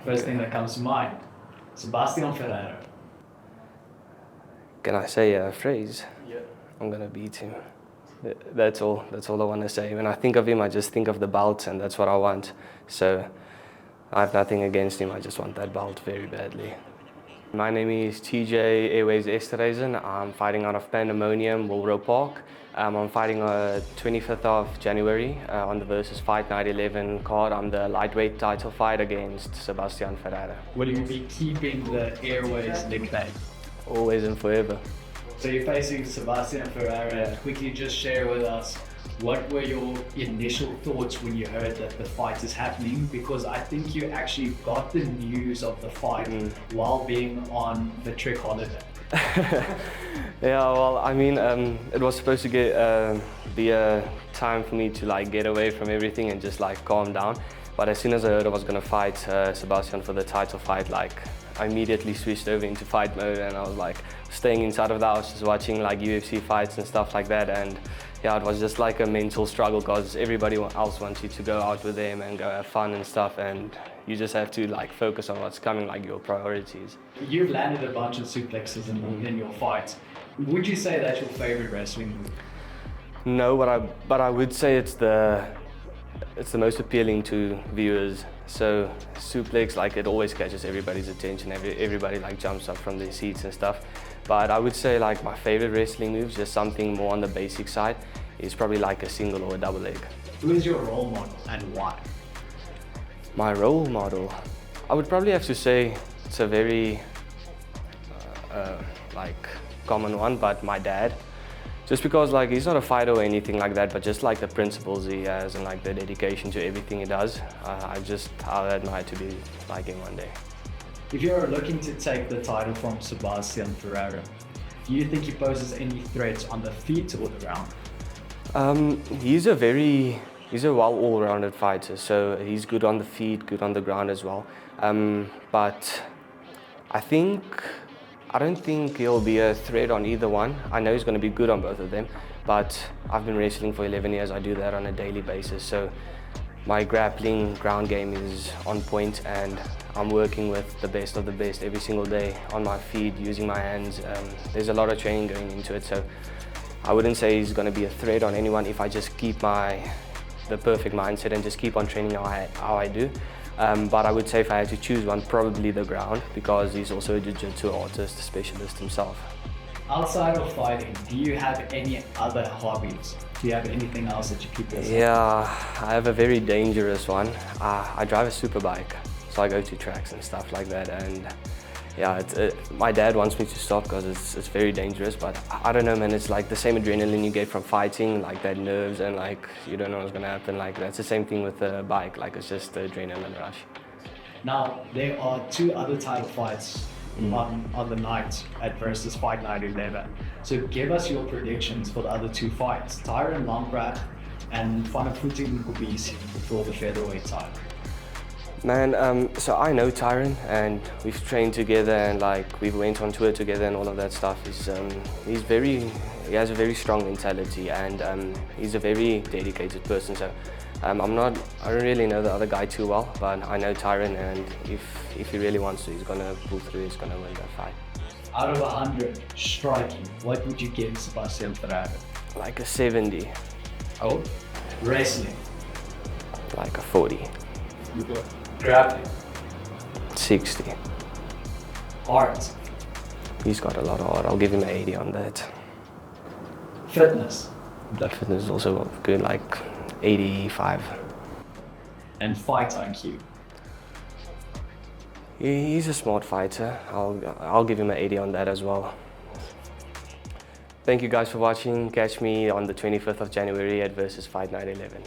First thing that comes to mind, Sebastian Ferreira. Can I say a phrase? Yeah. I'm gonna beat him. That's all I want to say. When I think of him, I just think of the belt, and that's what I want. So I have nothing against him, I just want that belt very badly. My name is TJ Airways Esterhuizen. I'm fighting out of Pandemonium, Wilbro Park. I'm fighting on 25th of January on the versus Fight Night 11 card. I'm the lightweight title fight against Sebastian Ferrera. Will you be keeping the Airways nickname? Always and forever. So you're facing Sebastian Ferreira. Quickly just share with us, what were your initial thoughts when you heard that the fight is happening? Because I think you actually got the news of the fight while being on the trick holiday. Yeah, well, I mean, it was supposed to be a time for me to like get away from everything and just like calm down. But as soon as I heard I was gonna fight Sebastian for the title fight, like I immediately switched over into fight mode, and I was like staying inside of the house, just watching like UFC fights and stuff like that. And yeah, it was just like a mental struggle because everybody else wants you to go out with them and go have fun and stuff, and you just have to like focus on what's coming, like your priorities. You've landed a bunch of suplexes in your fights. Would you say that's your favorite wrestling move? No, but I would say it's the most appealing to viewers. So suplex, like it always catches everybody's attention. Everybody like jumps up from their seats and stuff. But I would say like my favorite wrestling moves, just something more on the basic side, is probably like a single or a double leg. Who is your role model and why? My role model, I would probably have to say it's a very like common one, but my dad. Just because like he's not a fighter or anything like that, but just like the principles he has and like the dedication to everything he does, I'll admire to be like him one day. If you're looking to take the title from Sebastian Ferreira, do you think he poses any threats on the feet or the ground? He's a well all-rounded fighter, so he's good on the feet, good on the ground as well. But I don't think he'll be a threat on either one. I know he's going to be good on both of them, but I've been wrestling for 11 years. I do that on a daily basis, so my grappling ground game is on point, and I'm working with the best of the best every single day on my feet, using my hands. There's a lot of training going into it, so I wouldn't say he's going to be a threat on anyone if I just keep the perfect mindset and just keep on training how I do. But I would say if I had to choose one, probably the ground, because he's also a jiu-jitsu artist, a specialist himself. Outside of fighting, do you have any other hobbies? Do you have anything else that you keep yourself? Yeah, I have a very dangerous one. I drive a super bike, so I go to tracks and stuff like that. And yeah, my dad wants me to stop because it's very dangerous, but I don't know, man. It's like the same adrenaline you get from fighting, like that nerves, and like you don't know what's gonna happen. Like that's the same thing with the bike. Like it's just the adrenaline rush. Now there are two other title fights on the night at versus Fight Night 11. So give us your predictions for the other two fights: Tyron Lampraat and Fanafuti Nkubisi for the featherweight title. Man, so I know Tyron, and we've trained together, and like we've went on tour together and all of that stuff. He has a very strong mentality, and he's a very dedicated person. So I don't really know the other guy too well, but I know Tyron, and if he really wants to, he's gonna pull through. He's gonna win that fight. Out of 100 striking, what would you give Sebastian Ferreira? Like a 70. Oh, wrestling. Like a 40. Grappling. 60. Art. He's got a lot of art. I'll give him an 80 on that. Fitness. That fitness is also good, like 85. And fight IQ. He's a smart fighter. I'll give him an 80 on that as well. Thank you guys for watching. Catch me on the 25th of January at versus Fight Night 11.